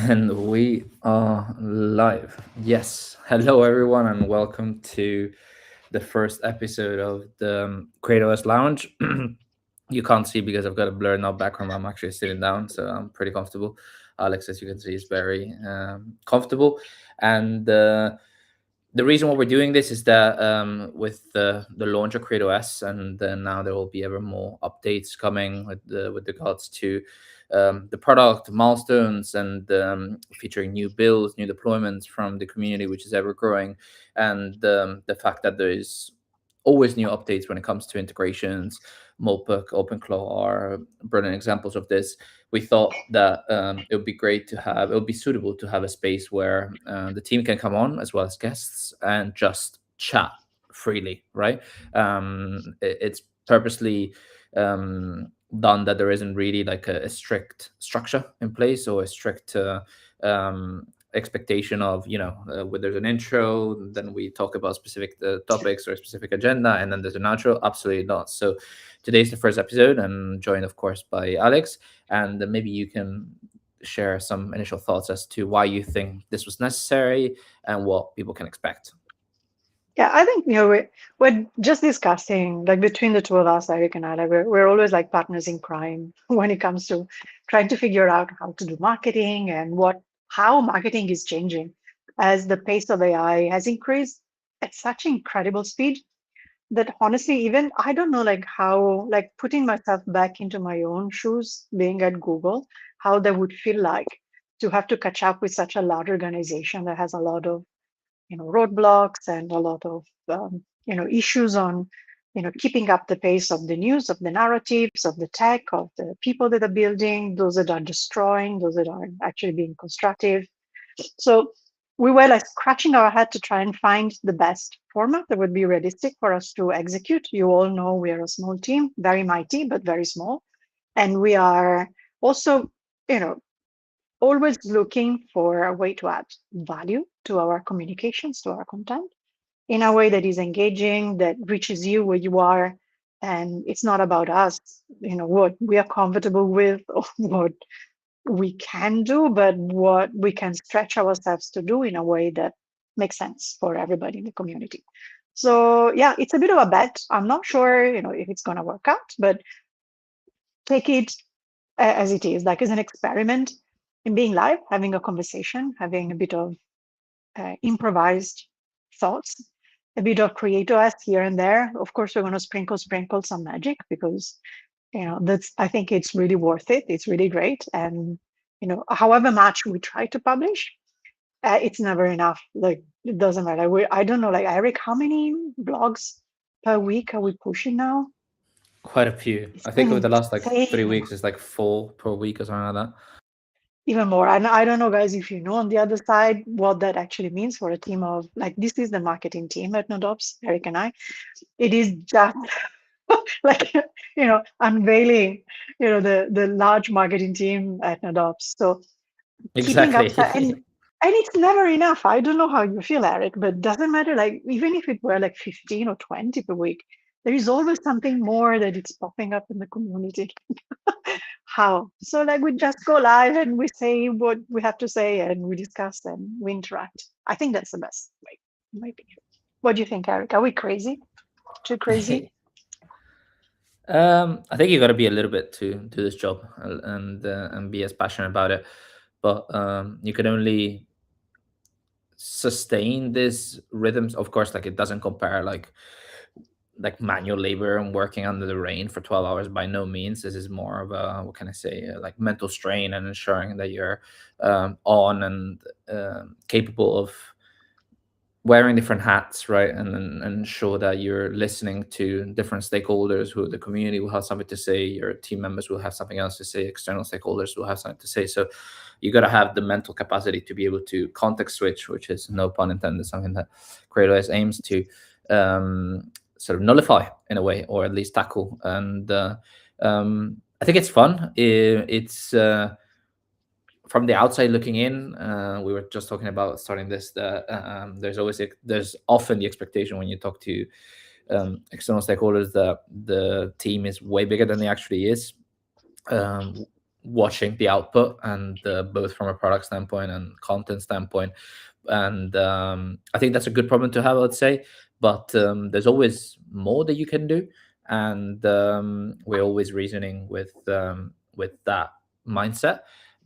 And we are live. Yes. Hello, everyone, and welcome to the first episode of the CreateOS Lounge. You can't see because I've got a blur now background. I'm actually sitting down, so I'm pretty comfortable. Alex, as you can see, is very comfortable. And the reason why we're doing this is that with the launch of CreateOS, and then now there will be ever more updates coming with regards to the product milestones and featuring new builds, new deployments from the community, which is ever growing, and the fact that there is always new updates when it comes to integrations. Mopuk, OpenClaw are brilliant examples of this. We thought that it would be great to have, it would be suitable to have a space where the team can come on as well as guests and just chat freely, right? It's purposely done that there isn't really like a strict structure in place or a strict expectation of where there's an intro, then we talk about specific topics or a specific agenda, and then there's an outro. Absolutely not. So today's the first episode, and joined of course by Alex, and maybe you can share some initial thoughts as to why you think this was necessary and what people can expect. Yeah, I think we're just discussing like between the two of us, Eric and I, like we're always like partners in crime when it comes to trying to figure out how to do marketing and how marketing is changing as the pace of AI has increased at such incredible speed that honestly, even I don't know like how like putting myself back into my own shoes, being at Google, how that would feel like to have to catch up with such a large organization that has a lot of roadblocks and a lot of issues on keeping up the pace of the news, of the narratives, of the tech, of the people that are building, those that are destroying, those that are actually being constructive. So we were like scratching our head to try and find the best format that would be realistic for us to execute. You all know we are a small team, very mighty but very small, and we are also you know always looking for a way to add value to our communications, to our content in a way that is engaging, that reaches you where you are. And it's not about us, what we are comfortable with or what we can do, but what we can stretch ourselves to do in a way that makes sense for everybody in the community. So yeah, it's a bit of a bet. I'm not sure, if it's going to work out, but take it as it is, like as an experiment in being live, having a conversation, having a bit of improvised thoughts, a bit of CreateOS here and there. Of course, we're going to sprinkle some magic because that's I think it's really worth it. It's really great, and however much we try to publish, it's never enough. Like it doesn't matter. I don't know, like Eric, how many blogs per week are we pushing now? Quite a few. It's I think over been the last like three insane. weeks it's like four per week or something like that. Even more. And I don't know, guys, if you know on the other side what that actually means for a team of like this is the marketing team at NodeOps, Eric and I. It is just like unveiling the large marketing team at NodeOps. So keeping up Exactly. and it's never enough. I don't know how you feel, Eric, but doesn't matter. Like even if it were like 15 or 20 per week, there is always something more that it's popping up in the community. How? So like we just go live and we say what we have to say and we discuss and we interact. I think that's the best way, in my opinion. What do you think, Eric? Are we crazy? Too crazy? I think you got to be a little bit to do this job and be as passionate about it. But you can only sustain this rhythms. Of course, like it doesn't compare like manual labor and working under the rain for 12 hours. By no means. This is more of a, what can I say, like mental strain and ensuring that you're on and capable of wearing different hats, right? And ensure that you're listening to different stakeholders, who the community will have something to say, your team members will have something else to say, external stakeholders will have something to say. So you got to have the mental capacity to be able to context switch, which is, no pun intended, something that CreateOS aims to sort of nullify in a way, or at least tackle. And I think it's fun. It's from the outside looking in, we were just talking about starting this. That there's often the expectation when you talk to external stakeholders that the team is way bigger than it actually is. Um, watching the output, and both from a product standpoint and content standpoint. And I think that's a good problem to have, let's say. But there's always more that you can do, and we're always reasoning with that mindset.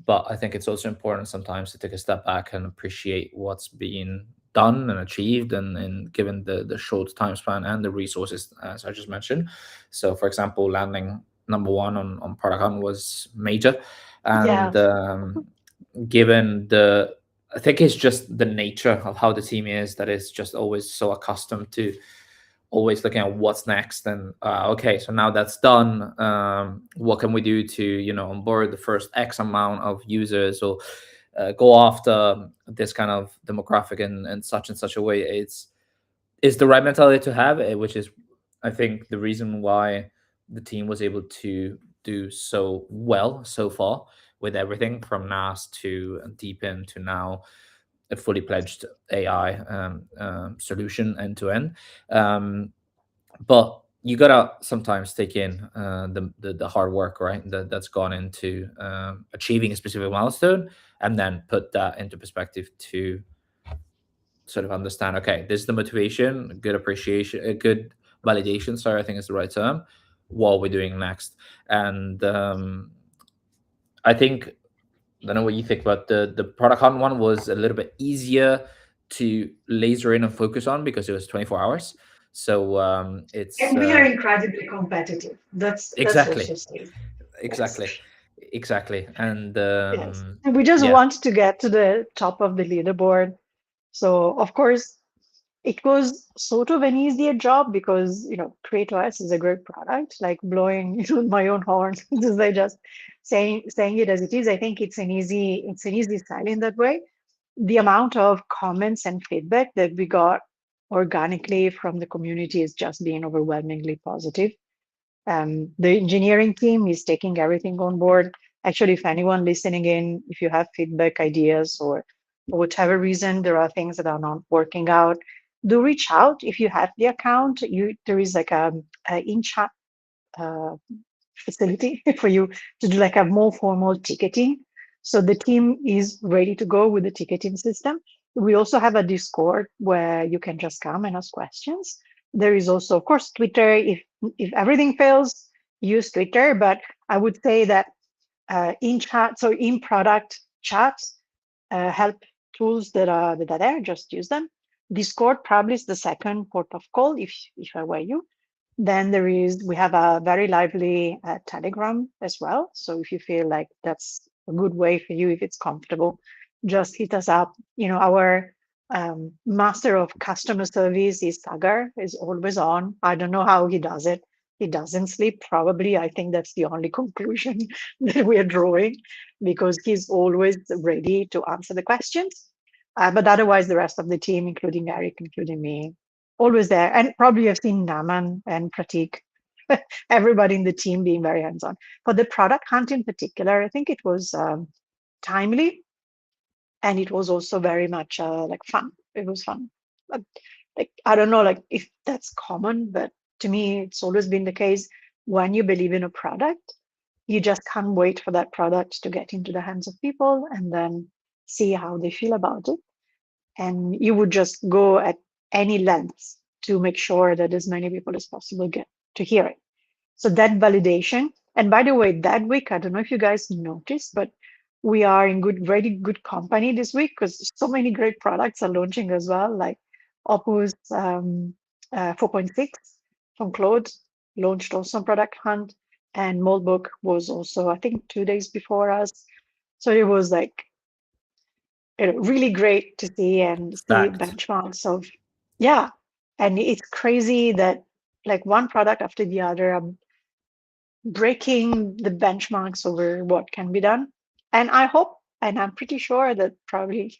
But I think it's also important sometimes to take a step back and appreciate what's being done and achieved, and given the short time span and the resources, as I just mentioned. So, for example, landing number one on product hunt was major, Yeah. and given the, I think it's just the nature of how the team is, that is just always so accustomed to always looking at what's next. And okay, so now that's done, what can we do to, onboard the first X amount of users, or go after this kind of demographic and such and such a way. It's the right mentality to have, which is, I think, the reason why the team was able to do so well so far, with everything from NAS to Deepin to now a fully pledged AI solution end to end. Um, but you gotta sometimes take in the hard work, right? That's gone into achieving a specific milestone, and then put that into perspective to sort of understand, okay, this is the motivation, a good appreciation, a good validation, sorry, I think is the right term, what we're doing next. And I think, I don't know what you think, but the product hunt one was a little bit easier to laser in and focus on because it was 24 hours. So it's And we are incredibly competitive. That's exactly, also safe. Yes. exactly, exactly. And Yes. And we just yeah, want to get to the top of the leaderboard. So of course it was sort of an easier job because CreateOS is a great product, like blowing my own horn, just like just saying it as it is. I think it's an easy sell in that way. The amount of comments and feedback that we got organically from the community is just being overwhelmingly positive. The engineering team is taking everything on board. Actually, if anyone listening in, if you have feedback, ideas, or for whatever reason there are things that are not working out, do reach out. If you have the account, there is like a in chat uh, facility for you to do like a more formal ticketing. So the team is ready to go with the ticketing system. We also have a Discord where you can just come and ask questions. There is also, of course, Twitter. If everything fails, use Twitter. But I would say that in chat, so in product chats, help tools that are there, just use them. Discord probably is the second port of call if I were you. Then we have a very lively Telegram as well. So if you feel like that's a good way for you, if it's comfortable, just hit us up. Our master of customer service is Sagar, is always on. I don't know how he does it. He doesn't sleep, probably. I think that's the only conclusion that we are drawing because he's always ready to answer the questions. But otherwise, the rest of the team, including Eric, including me, always there. And probably you've seen Naman and Pratik, everybody in the team being very hands-on. For the product hunt in particular, I think it was timely, and it was also very much like fun. It was fun. Like, like I don't know, like if that's common, but to me, it's always been the case. When you believe in a product, you just can't wait for that product to get into the hands of people and then see how they feel about it. And you would just go at any lengths to make sure that as many people as possible get to hear it. So that validation. And by the way, that week, I don't know if you guys noticed, but we are in very good company this week because so many great products are launching as well, like Opus 4.6 from Claude launched also on Product Hunt, and Moldbook was also, I think, 2 days before us. So it was like really great to see and see stacked. benchmarks of, yeah. And it's crazy that like one product after the other are breaking the benchmarks over what can be done. And I hope, and I'm pretty sure that probably,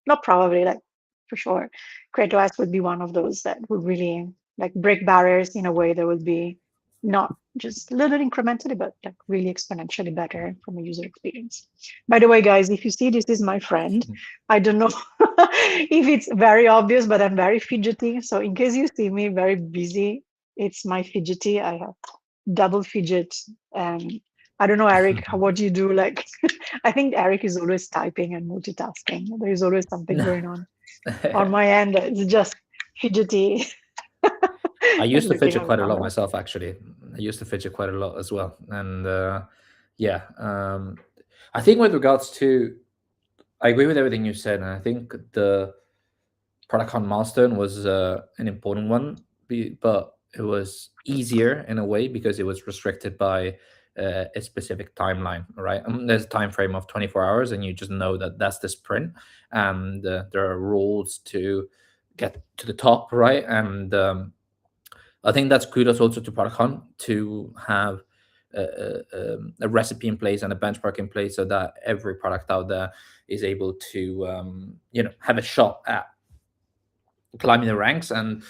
not probably, like for sure, CreateOS would be one of those that would really like break barriers in a way that would be not just a little incrementally, but like really exponentially better from a user experience. By the way, guys, if you see this is my friend, I don't know if it's very obvious, but I'm very fidgety. So in case you see me very busy, it's my fidgety. I have double fidget. Um, I don't know, Eric, what do you do? Like, I think Eric is always typing and multitasking. There is always something No. going on. On my end, it's just fidgety I and used to looking fidget at the quite a lot camera. myself, actually. I used to fidget quite a lot as well. And yeah, I think with regards to, I agree with everything you said. And I think the ProductCon milestone was an important one, but it was easier in a way because it was restricted by a specific timeline, right? There's a time frame of 24 hours, and you just know that that's the sprint, and there are rules to get to the top, right? And I think that's kudos also to ProductCon to have a recipe in place and a benchmark in place so that every product out there is able to have a shot at climbing the ranks and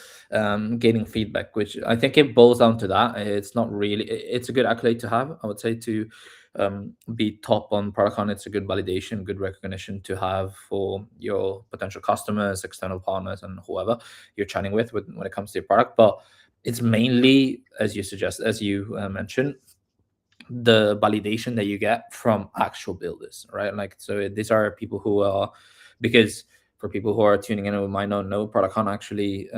gaining feedback, which I think it boils down to that. It's not really, it's a good accolade to have, I would say, to be top on ProductCon. It's a good validation, good recognition to have for your potential customers, external partners, and whoever you're chatting with when it comes to your product. But it's mainly, as you suggest, as you mentioned, the validation that you get from actual builders, right? Like, so these are people who are, because for people who are tuning in who might not know, ProductCon actually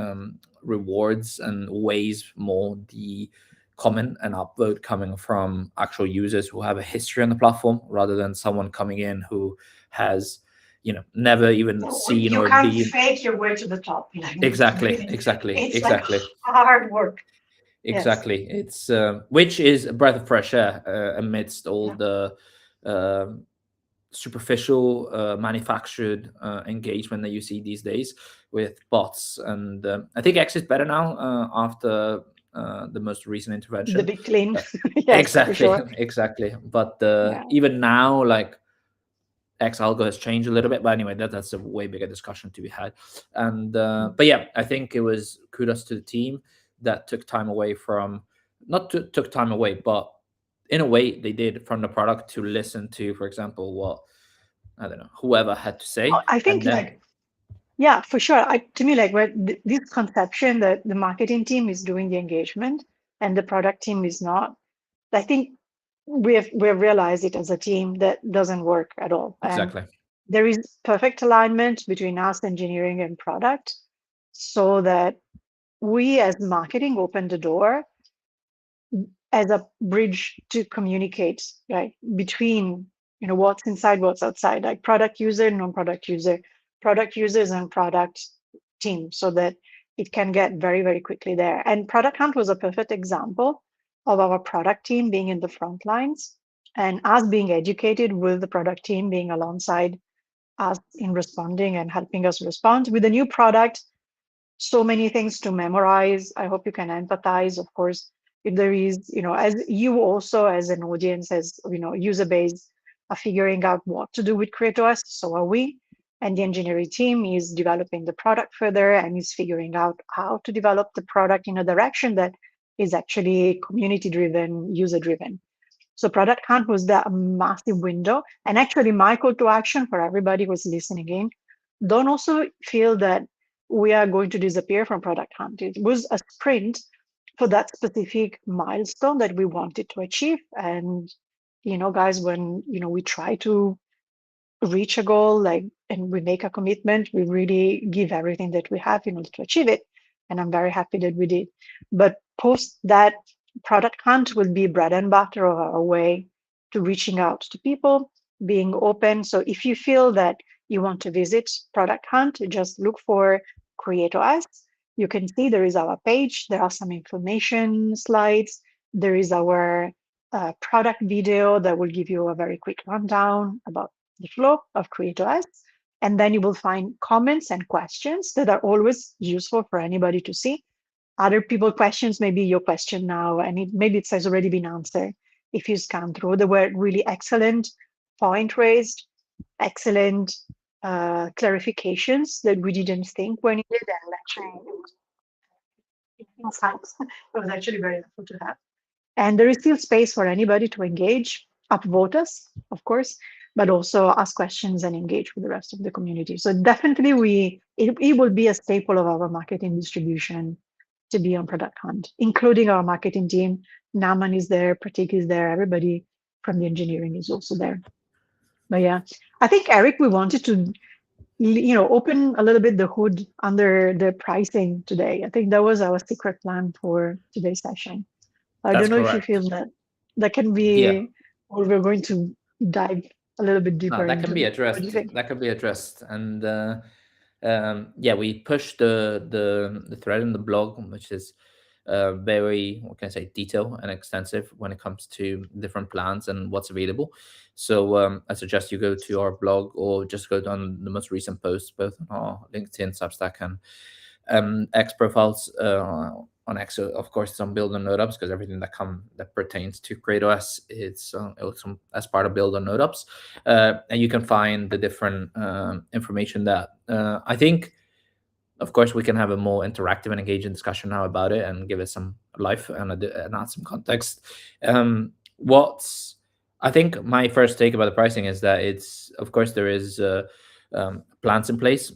rewards and weighs more the comment and upvote coming from actual users who have a history on the platform rather than someone coming in who has, never even seen You or can't been. fake your way to the top. Like, Exactly, exactly, it's like exactly. hard work. Yes. Exactly. It's which is a breath of fresh air amidst all Yeah. the um superficial, manufactured engagement that you see these days with bots. And I think X is better now after the most recent The intervention. big clean. Uh, Yes, for exactly, sure. exactly. But Yeah. even now, like, X algo has changed a little bit, but anyway, that's a way bigger discussion to be had. And Mm. but yeah, I think it was kudos to the team that took time away from, not to, took time away, but in a way they did from the product to listen to, for example, what, I don't know, whoever had to say, I think and then like, yeah, for sure. To me, like, where this conception that the marketing team is doing the engagement and the product team is not, I think we've realized it as a team that doesn't work at all. And exactly, there is perfect alignment between us, engineering, and product, so that we as marketing open the door as a bridge to communicate, right, between what's inside, what's outside, like product user, non-product user, product users, and product team, so that it can get very, very quickly there. And Product Hunt was a perfect example of our product team being in the front lines and us being educated with the product team being alongside us in responding and helping us respond with a new product. So many things to memorize. I hope you can empathize, of course, if there is, as you also as an audience, as user base, are figuring out what to do with CreateOS, so are we. And the engineering team is developing the product further and is figuring out how to develop the product in a direction that is actually community driven, user driven. So Product Hunt was that massive window. And actually, my call to action for everybody who's listening in, don't also feel that we are going to disappear from Product Hunt. It was a sprint for that specific milestone that we wanted to achieve. And, guys, when, we try to reach a goal, like, and we make a commitment, we really give everything that we have in order to achieve it. And I'm very happy that we did. But post that, Product Hunt will be bread and butter of our way to reaching out to people, being open. So if you feel that you want to visit Product Hunt, just look for CreateOS. You can see there is our page, there are some information slides, there is our product video that will give you a very quick rundown about the flow of CreateOS. And then you will find comments and questions that are always useful for anybody to see. Other people questions, maybe your question now, and maybe it has already been answered. If you scan through, there were really excellent point raised, excellent clarifications that we didn't think were needed, and actually it was insights. It was actually very helpful to have. And there is still space for anybody to engage, upvote us, of course, but also ask questions and engage with the rest of the community. So definitely it will be a staple of our marketing distribution to be on Product Hunt, including our marketing team. Naman is there, Pratik is there, everybody from the engineering is also there. But yeah, I think Eric, we wanted to open a little bit the hood under the pricing today. I think that was our secret plan for today's session. I That's don't know if you correct. feel that that can Yeah. be, or we're going to dive a little bit No, deeper that can into be it. What do you addressed. think? That can be addressed, and yeah, we pushed the thread in the blog, which is very, what can I say, detailed and extensive when it comes to different plans and what's available. So I suggest you go to our blog or just go on the most recent posts, both on our LinkedIn, Substack, and X profiles on X. So of course, it's on Build on NodeUps because everything that pertains to CreateOS it's as part of Build on NodeUps, and you can find the different information that I think. Of course, we can have a more interactive and engaging discussion now about it and give it some life and add some context. What's I think my first take about the pricing is that it's, of course, there is plans in place.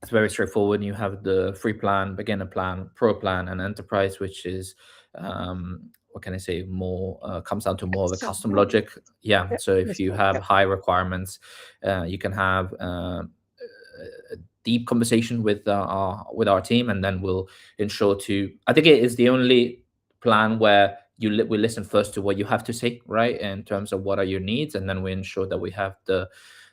It's very straightforward. You have the free plan, beginner plan, pro plan, and enterprise, which is what can I say, more comes down to more of a So, custom logic. Yeah, yeah, so if you bespoke. have Yep. high requirements, you can have a deep conversation with our team, and then we'll ensure to. I think it is the only plan where we listen first to what you have to say, right, in terms of what are your needs, and then we ensure that we have the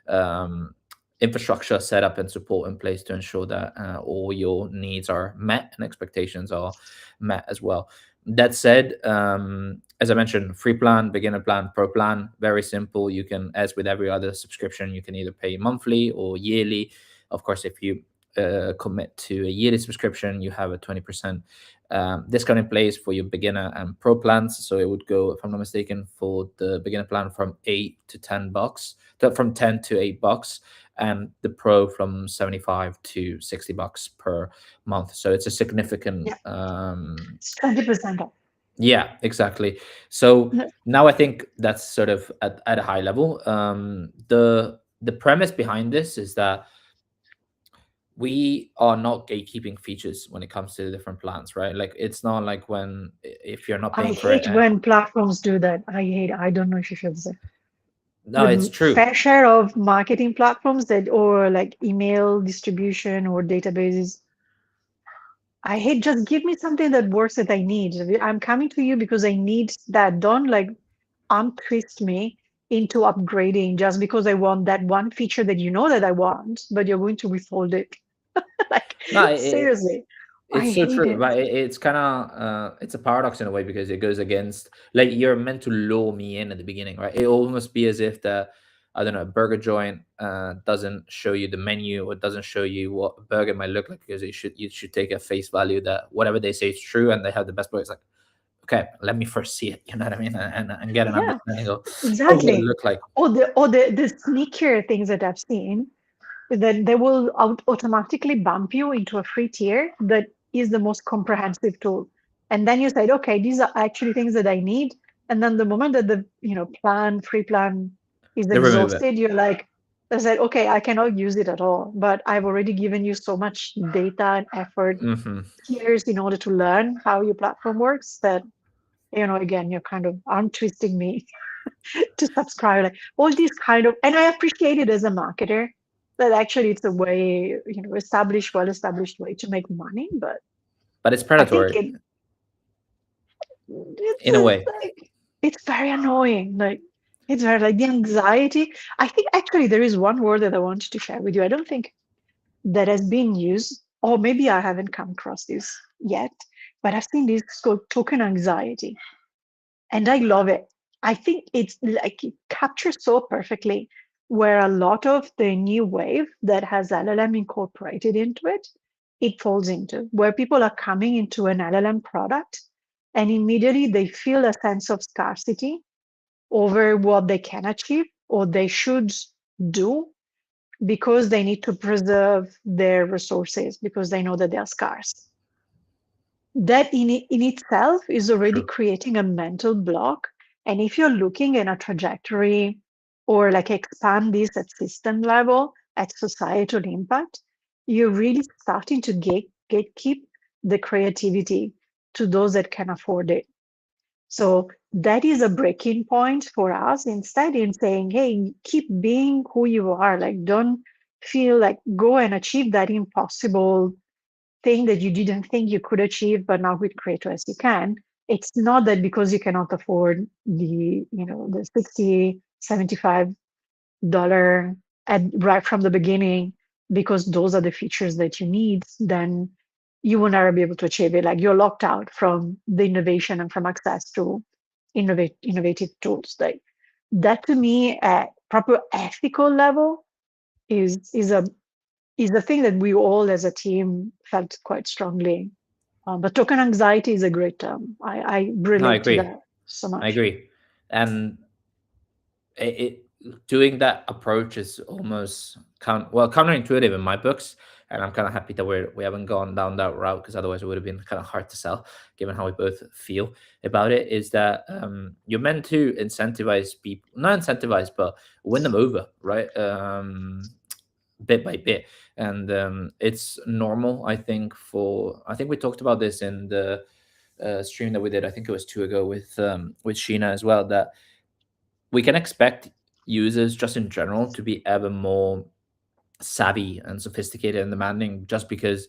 um, infrastructure set up and support in place to ensure that all your needs are met and expectations are met as well. That said, as I mentioned, free plan, beginner plan, pro plan, very simple. You can, as with every other subscription, you can either pay monthly or yearly. Of course, if you commit to a yearly subscription, you have a 20% discount in place for your beginner and pro plans. So it would go, if I'm not mistaken, for the beginner plan from $8 to $10, from 10 to $8, and the pro from 75 to $60 per month. So it's a significant Yeah, it's 20% off. yeah, exactly. So No, now I think that's sort of at a high level. The premise behind this is that we are not gatekeeping features when it comes to the different plans, right? Like it's not like when if you're not I paying for it hate and when platforms do that. I hate. I don't know if you feel the same. no, it's The true. fair share of marketing platforms that, or like email distribution or databases, I hate, just give me something that works that I need. I'm coming to you because I need that. Don't like untwist me into upgrading just because I want that one feature that you know that I want, but you're going to withhold it. Like, No, seriously, I it's so hate true, it. but it's kind of it's a paradox in a way because it goes against, like, you're meant to lure me in at the beginning, right? It almost be as if the, I don't know, a burger joint doesn't show you the menu or doesn't show you what a burger might look like, because you should take at face value that whatever they say is true and they have the best burger. It's like, okay, let me first see it, you know what I mean, and get an Yeah, understanding of what it exactly. look like. Or the sneakier things that I've seen, that they will automatically bump you into a free tier that is the most comprehensive tool. And then you said, okay, these are actually things that I need. And then the moment that the free plan is They remove it. exhausted, you're like, I said, okay, I cannot use it at all. But I've already given you so much data and effort, Hmm. years in order to learn how your platform works that, again, you're kind of arm twisting me to subscribe, like all these kind of, and I appreciate it as a marketer that actually it's a way, well established way to make money. But But it's I think predatory it's in a just way. like, it's very annoying. Like, it's very, like, the anxiety. I think actually there is one word that I wanted to share with you. I don't think that has been used, or maybe I haven't come across this yet, but I've seen this called token anxiety. And I love it. I think it's like it captures so perfectly where a lot of the new wave that has LLM incorporated into it, it falls into, where people are coming into an LLM product and immediately they feel a sense of scarcity over what they can achieve or they should do because they need to preserve their resources because they know that they are scarce. That in itself is already True. creating a mental block. And if you're looking at a trajectory or like expand this at system level, at societal impact, you're really starting to gatekeep the creativity to those that can afford it. So that is a breaking point for us instead in saying, hey, keep being who you are. Like, don't feel like go and achieve that impossible thing that you didn't think you could achieve, but now with CreateOS you can. It's not that because you cannot afford the 60, $75 right from the beginning, because those are the features that you need, then you will never be able to achieve it. Like you're locked out from the innovation and from access to innovative tools. Like that to me at proper ethical level is the thing that we all as a team felt quite strongly. But token anxiety is a great term. I No, I relate to agree. that so I much. agree. And it doing that approach is almost counterintuitive in my books, and I'm kind of happy that we haven't gone down that route, because otherwise it would have been kind of hard to sell given how we both feel about it. Is that you're meant to incentivize people, not incentivize, but win them over, right? Bit by bit. And it's normal, I think. For I think we talked about this in the stream that we did, I think it was two ago, with Sheena as well, that we can expect users just in general to be ever more savvy and sophisticated and demanding, just because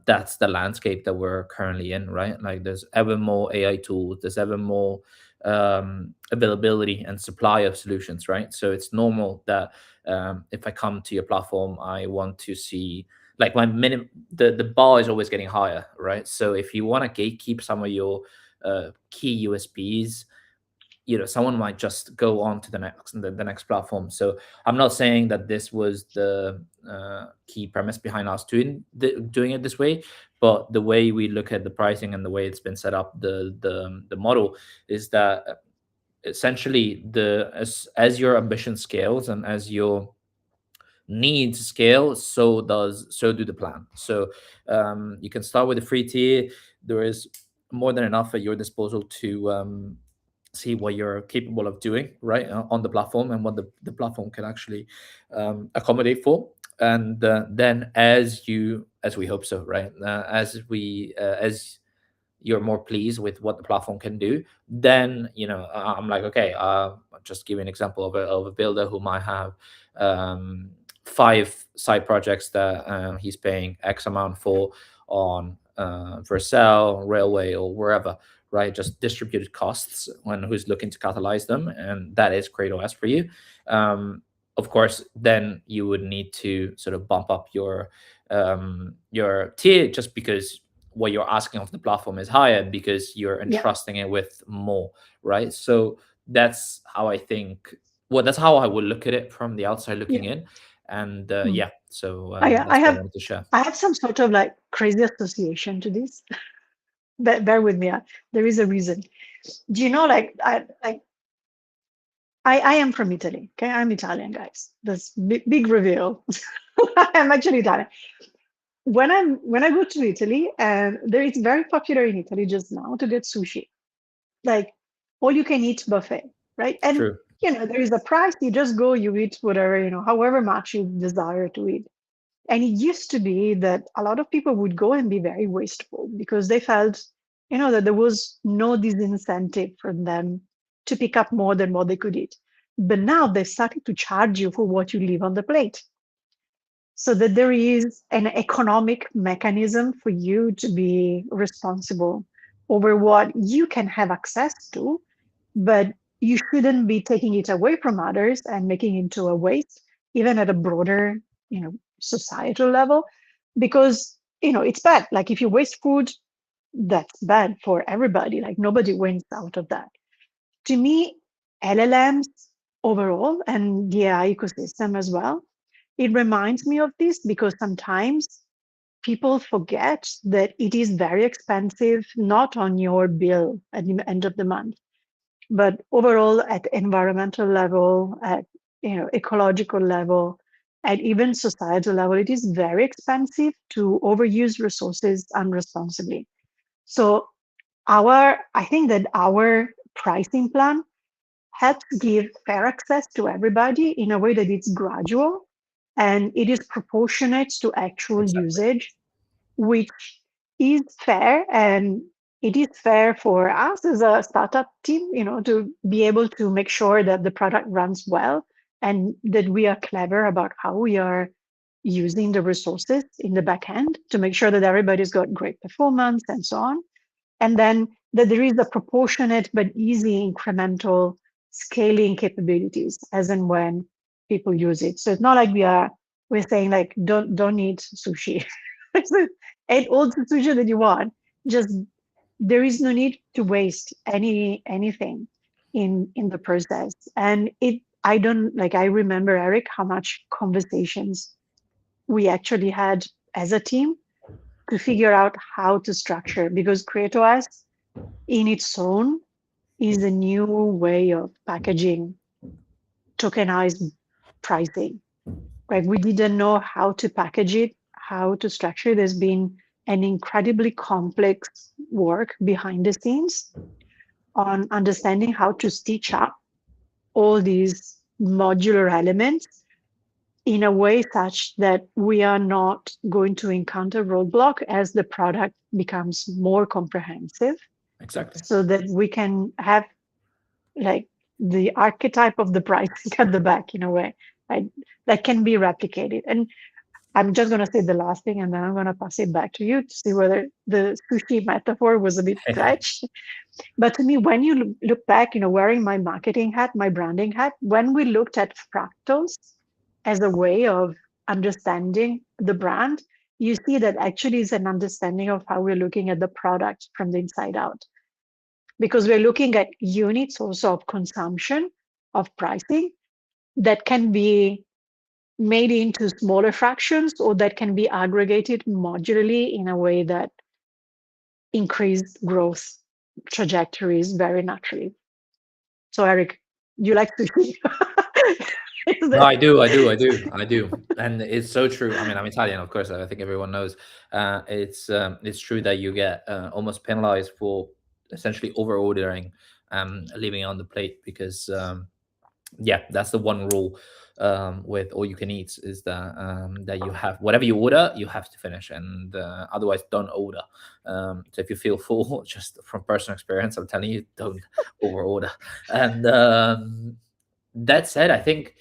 that's the landscape that we're currently in, right? Like there's ever more AI tools, there's ever more availability and supply of solutions, right? So it's normal that if I come to your platform, I want to see, like, my minimum, the bar is always getting higher, right? So if you want to gatekeep some of your key USPs, someone might just go on to the next platform. So I'm not saying that this was the key premise behind us doing it this way, but the way we look at the pricing and the way it's been set up, the model is that essentially, as your ambition scales and as your needs scale, so do the plan. So you can start with a free tier. There is more than enough at your disposal to see what you're capable of doing, right, on the platform, and what the platform can actually accommodate for. And then, as we hope so, right, as you're more pleased with what the platform can do, then I'm like, okay, just give you an example of a builder who might have um, five side projects that he's paying X amount for on Vercel, Railway, or wherever, right? Just distributed costs when who's looking to catalyze them, and that is CreateOS for you. Of course, then you would need to sort of bump up your tier, just because what you're asking of the platform is higher, because you're Yeah, entrusting it with more, right? So that's how I think. Well, that's how I would look at it from the outside looking yeah. in, and Mm. yeah. So I, I that's what I have wanted to share. I have some sort of like crazy association to this. Bear with me. There is a reason. Do you know, like I am from Italy. Okay, I'm Italian, guys. This big reveal. I'm actually Italian. When I go to Italy, and there it's very popular in Italy just now to get sushi, like all you can eat buffet, right? And True. there is a price. You just go, you eat whatever, however much you desire to eat. And it used to be that a lot of people would go and be very wasteful because they felt, that there was no disincentive for them to pick up more than what they could eat. But now they started to charge you for what you leave on the plate, so that there is an economic mechanism for you to be responsible over what you can have access to, but you shouldn't be taking it away from others and making it into a waste, even at a broader, societal level, because it's bad. Like if you waste food, that's bad for everybody. Like nobody wins out of that. To me, LLMs overall and the AI ecosystem as well, it reminds me of this because sometimes people forget that it is very expensive, not on your bill at the end of the month, but overall at environmental level, at ecological level, at even societal level, it is very expensive to overuse resources unresponsibly. So I think that our pricing plan helps give fair access to everybody in a way that it's gradual and it is proportionate to actual Exactly. usage, which is fair and it is fair for us as a startup team, to be able to make sure that the product runs well and that we are clever about how we are using the resources in the back end to make sure that everybody's got great performance and so on. And then that there is a proportionate but easy incremental scaling capabilities as and when people use it. So it's not like we're saying like don't eat sushi. Eat all the sushi that you want. Just there is no need to waste anything in the process. And it I don't like I remember, Eric, how much conversations we actually had as a team to figure out how to structure, because CreateOS in its own is a new way of packaging tokenized pricing. Like we didn't know how to package it, how to structure it. There's been an incredibly complex work behind the scenes on understanding how to stitch up all these modular elements in a way such that we are not going to encounter roadblock as the product becomes more comprehensive, Exactly. so that we can have like the archetype of the pricing at the back in a way, right? That can be replicated. And I'm just going to say the last thing, and then I'm going to pass it back to you to see whether the sushi metaphor was a bit stretched. But to me, when you look back, wearing my marketing hat, my branding hat, when we looked at fractals as a way of understanding the brand, you see that actually is an understanding of how we're looking at the product from the inside out. Because we're looking at units also of consumption, of pricing that can be made into smaller fractions or that can be aggregated modularly in a way that increase growth trajectories very naturally. So, Eric, do you like sushi? Is No, that I do, and it's so true. I mean, I'm Italian, of course. I think everyone knows. It's true that you get almost penalized for essentially over ordering, leaving it on the plate because yeah, that's the one rule with all you can eat is that you have whatever you order, you have to finish, and otherwise don't order. So if you feel full, just from personal experience, I'm telling you, don't over order. And that said, I think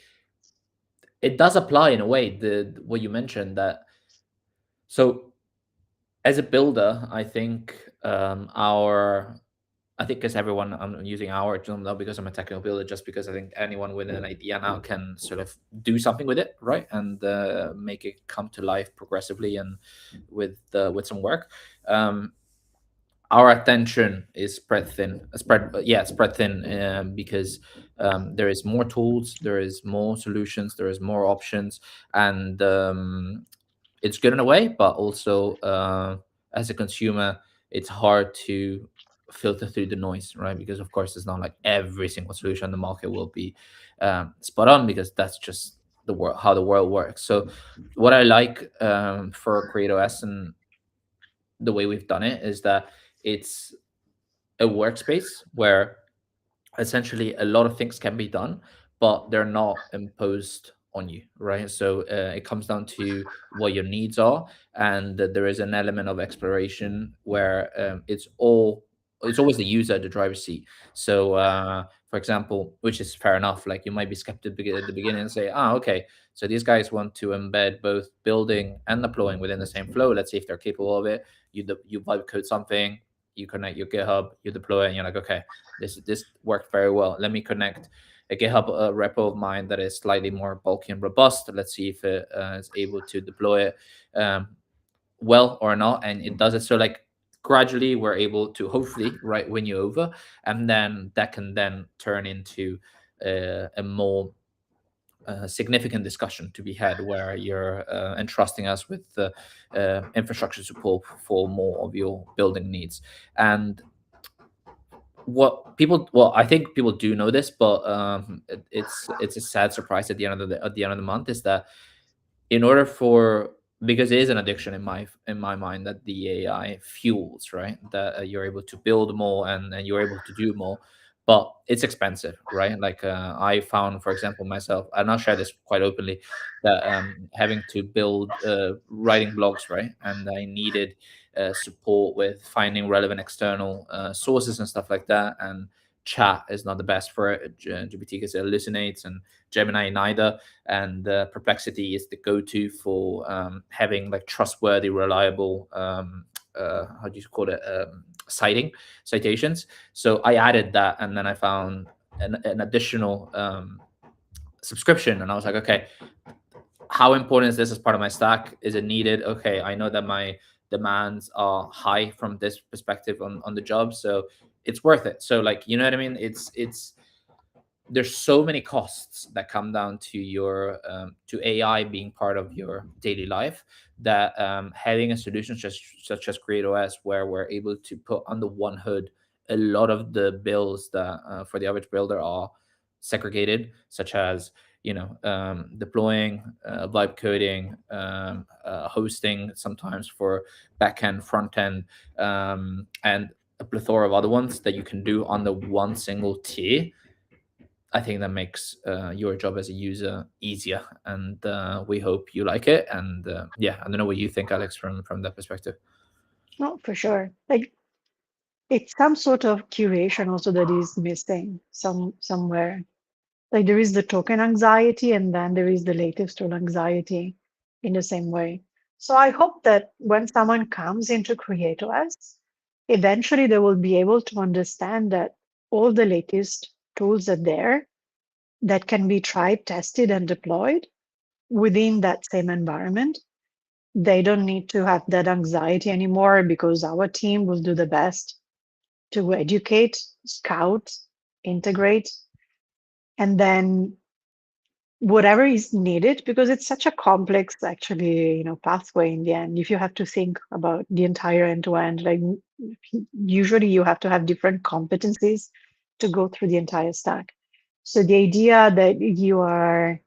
it does apply in a way the what you mentioned that so as a builder I think our I think because everyone I'm using our not because I'm a technical builder, just because I think anyone with an idea now can sort of do something with it, right, and make it come to life progressively and with some work. um our attention is spread thin, spread thin, because there is more tools, there is more solutions, there is more options, and it's good in a way, but also as a consumer, it's hard to filter through the noise, right? Because of course, it's not like every single solution on the market will be spot on, because that's just the world, how the world works. So, what I like for CreateOS and the way we've done it is that it's a workspace where essentially a lot of things can be done, but they're not imposed on you, right? So it comes down to what your needs are, and that there is an element of exploration where it's always the user at the driver's seat. So for example, which is fair enough, like you might be skeptic at the beginning and say, okay, so these guys want to embed both building and deploying within the same flow. Let's see if they're capable of it. You vibe code something, you connect your GitHub, you deploy it, and you're like, okay, this worked very well. Let me connect a GitHub repo of mine that is slightly more bulky and robust. Let's see if it is able to deploy it well or not, and it does it. So like gradually, we're able to hopefully win you over, and then that can then turn into a more significant discussion to be had where you're entrusting us with the infrastructure support for more of your building needs. And what people well I think people do know this, but it's a sad surprise at the end of the month, is that in order for because it is an addiction in my mind that the AI fuels, right, that you're able to build more and you're able to do more, but it's expensive, right? Like I found, for example, myself, and I'll share this quite openly, that having to build writing blogs, right, and I needed support with finding relevant external sources and stuff like that. And chat is not the best for it. GPT because it hallucinates, and Gemini neither. And Perplexity is the go-to for having like trustworthy, reliable, how do you call it, citations. So I added that, and then I found an additional subscription, and I was like, okay, how important is this as part of my stack? Is it needed? Okay, I know that my demands are high from this perspective on the job, so it's worth it. So like, you know what I mean? It's there's so many costs that come down to your to AI being part of your daily life, that having a solution such as CreateOS, where we're able to put under one hood a lot of the bills that for the average builder are segregated, such as, you know, deploying, vibe coding, hosting sometimes for backend, front end, and a plethora of other ones that you can do under one single tier. I think that makes your job as a user easier, and we hope you like it. And yeah, I don't know what you think, Alex, from that perspective. No, for sure. Like it's some sort of curation also that is missing somewhere. Like there is the token anxiety, and then there is the latest tool anxiety in the same way. So I hope that when someone comes into CreateOS, eventually they will be able to understand that all the latest tools are there that can be tried, tested, and deployed within that same environment. They don't need to have that anxiety anymore because our team will do the best to educate, scout, integrate, and then whatever is needed, because it's such a complex actually, pathway in the end. If you have to think about the entire end to end, like usually you have to have different competencies to go through the entire stack. So the idea that you are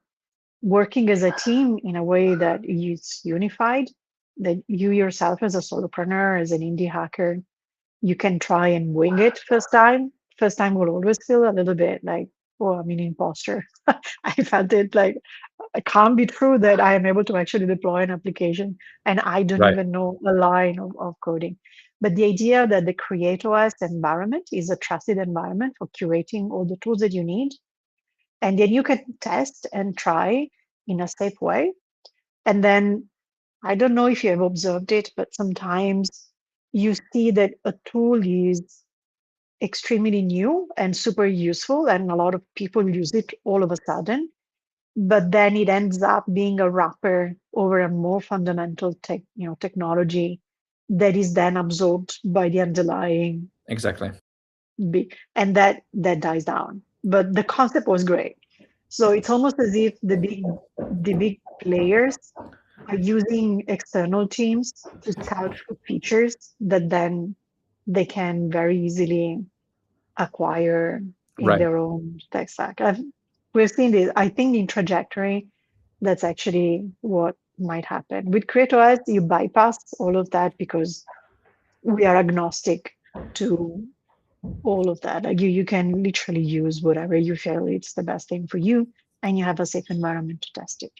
working as a team in a way that is unified, that you yourself as a solopreneur, as an indie hacker, you can try and wing it first time. First time will always feel a little bit like, oh, I'm an imposter. I felt it like it can't be true that I am able to actually deploy an application and I don't Right. even know a line of coding. But the idea that the CreateOS environment is a trusted environment for curating all the tools that you need, and then you can test and try in a safe way. And then I don't know if you have observed it, but sometimes you see that a tool is extremely new and super useful, and a lot of people use it all of a sudden. But then it ends up being a wrapper over a more fundamental technology that is then absorbed by the underlying Exactly. and that dies down. But the concept was great. So it's almost as if the big players are using external teams to scout for features that then they can very easily acquire in Right. their own tech stack. We've seen this. I think in trajectory, that's actually what might happen. With CreateOS, you bypass all of that because we are agnostic to all of that. Like you can literally use whatever you feel it's the best thing for you, and you have a safe environment to test it.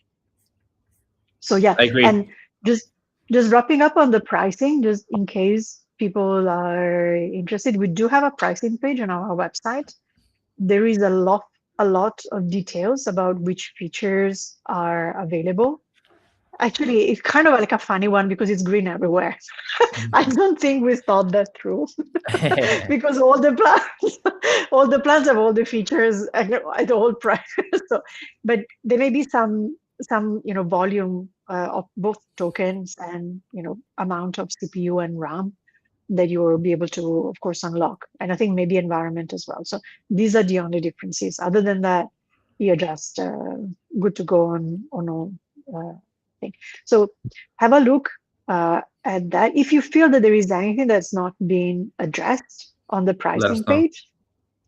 So yeah, I agree. and just just wrapping up on the pricing, just in case people are interested, we do have a pricing page on our website. There is a lot of details about which features are available. Actually, it's kind of like a funny one because it's green everywhere. I don't think we thought that through because all the plans, all the plans have all the features at all prices. So, but there may be some volume of both tokens and amount of CPU and RAM that you will be able to, of course, unlock. And I think maybe environment as well. So these are the only differences. Other than that, you're just good to go on all thing. So have a look at that. If you feel that there is anything that's not being addressed on the Let us pricing know. page,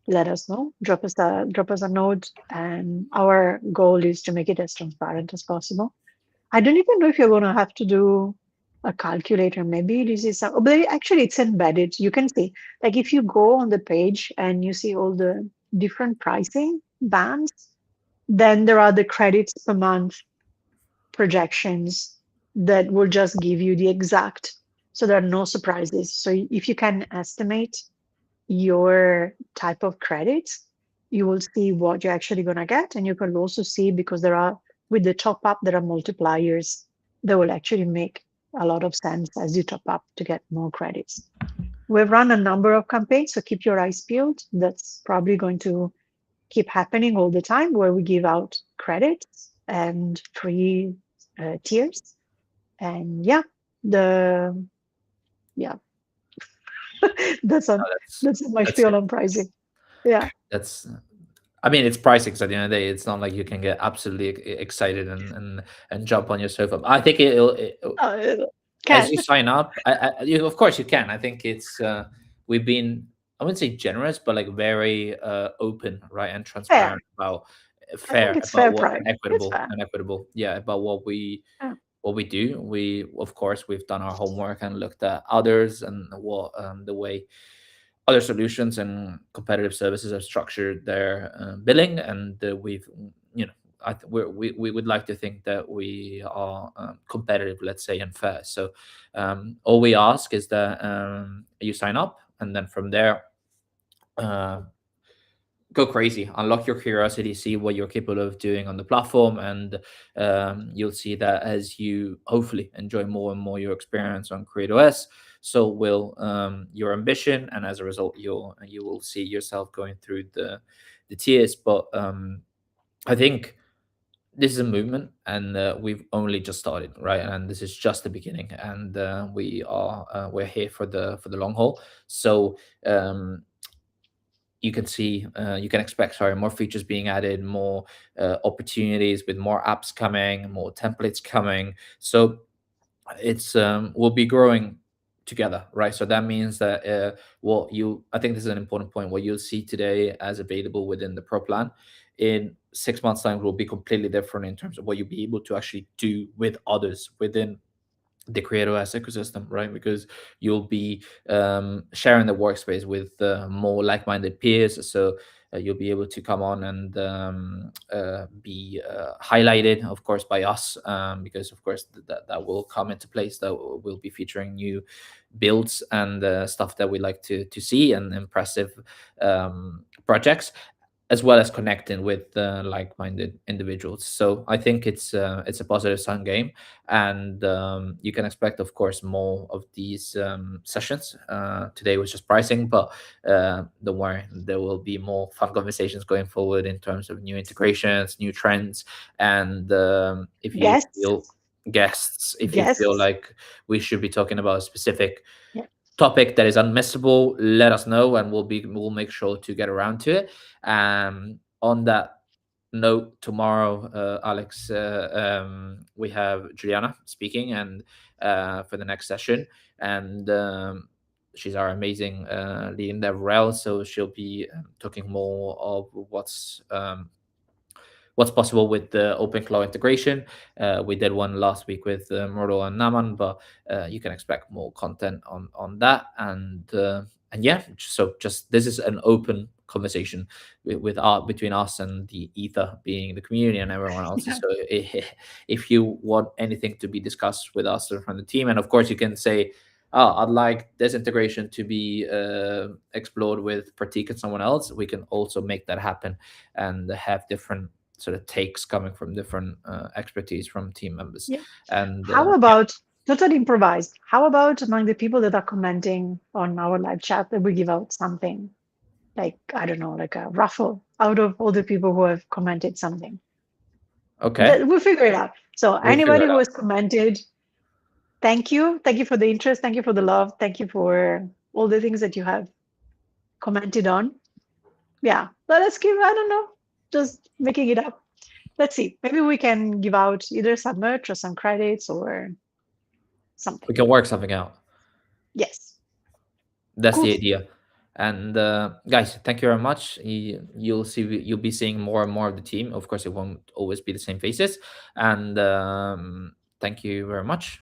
let us know. Drop us a note, and our goal is to make it as transparent as possible. I don't even know if you're going to have to do. a calculator. Maybe this is some, but actually it's embedded. You can see, like if you go on the page and you see all the different pricing bands, then there are the credits per month projections that will just give you the exact, so there are no surprises. So if you can estimate your type of credits, you will see what you're actually going to get. And you can also see, because there are, with the top up, there are multipliers that will actually make a lot of sense as you top up to get more credits. We've run a number of campaigns, so keep your eyes peeled. That's probably going to keep happening all the time, where we give out credits and free tiers. And yeah, the yeah, that's No, on that's my that's spiel it. on pricing. Yeah. That's I mean, it's pricing. So at the end of the day, it's not like you can get absolutely excited and jump on your sofa. I think Uh, as can. you sign up, of course you can. I think it's we've been, I wouldn't say generous, but like very open, right, and Fair. transparent about I think fair it's about fair what price. It's fair. and equitable, yeah, about Yeah. what we do. We, of course, we've done our homework and looked at others and what the way other solutions and competitive services have structured their billing, and we've, you know, we would like to think that we are competitive, let's say, and fair. So all we ask is that you sign up, and then from there, uh, go crazy, unlock your curiosity, see what you're capable of doing on the platform, and you'll see that as you hopefully enjoy more and more your experience on CreateOS, so will your ambition, and as a result, you will see yourself going through the tiers. But I think this is a movement, and we've only just started, right? And this is just the beginning, and we're here for the long haul. So um, you can see you can expect, sorry, more features being added, more opportunities with more apps coming, more templates coming. So it's we'll be growing together, right? So that means that what you I think this is an important point. What you'll see today as available within the pro plan, in 6 months time, will be completely different in terms of what you'll be able to actually do with others within the CreateOS ecosystem, right? Because you'll be sharing the workspace with more like-minded peers. So you'll be able to come on and be highlighted, of course, by us, because of course that will come into place. That will be featuring new builds and stuff that we like to see, and impressive projects, as well as connecting with like-minded individuals. So I think it's a positive sum game, and you can expect, of course, more of these sessions. Today was just pricing, but don't worry, there will be more fun conversations going forward in terms of new integrations, new trends, and if you Guests. feel guests, if you feel Guests. like we should be talking about a specific Yeah. topic that is unmissable, let us know, and we'll make sure to get around to it. On that note, tomorrow, Alex, we have Juliana speaking, and for the next session, and she's our amazing leading DevRel, so she'll be talking more of what's possible with the OpenClaw integration. We did one last week with Murdo and Naman, but you can expect more content on that. And yeah, so just this is an open conversation with art between us and the ether being the community and everyone else. Yeah. So if you want anything to be discussed with us or from the team, and of course you can say, oh, I'd like this integration to be explored with Pratik and someone else, we can also make that happen and have different sort of takes coming from different expertise from team members. Yeah. And How yeah, about, totally improvised? How about among the people that are commenting on our live chat that we give out something like, I don't know, like a raffle out of all the people who have commented something? okay, That we'll figure it out. So we'll figure anybody it who out. has commented, thank you. Thank you for the interest. Thank you for the love. Thank you for all the things that you have commented on. Yeah. But let's give, I don't know, just making it up. Let's see. Maybe we can give out either some merch or some credits or something. We can work something out. Yes. That's Cool. the idea. And guys, thank you very much. You'll be seeing more and more of the team. Of course, it won't always be the same faces. And thank you very much.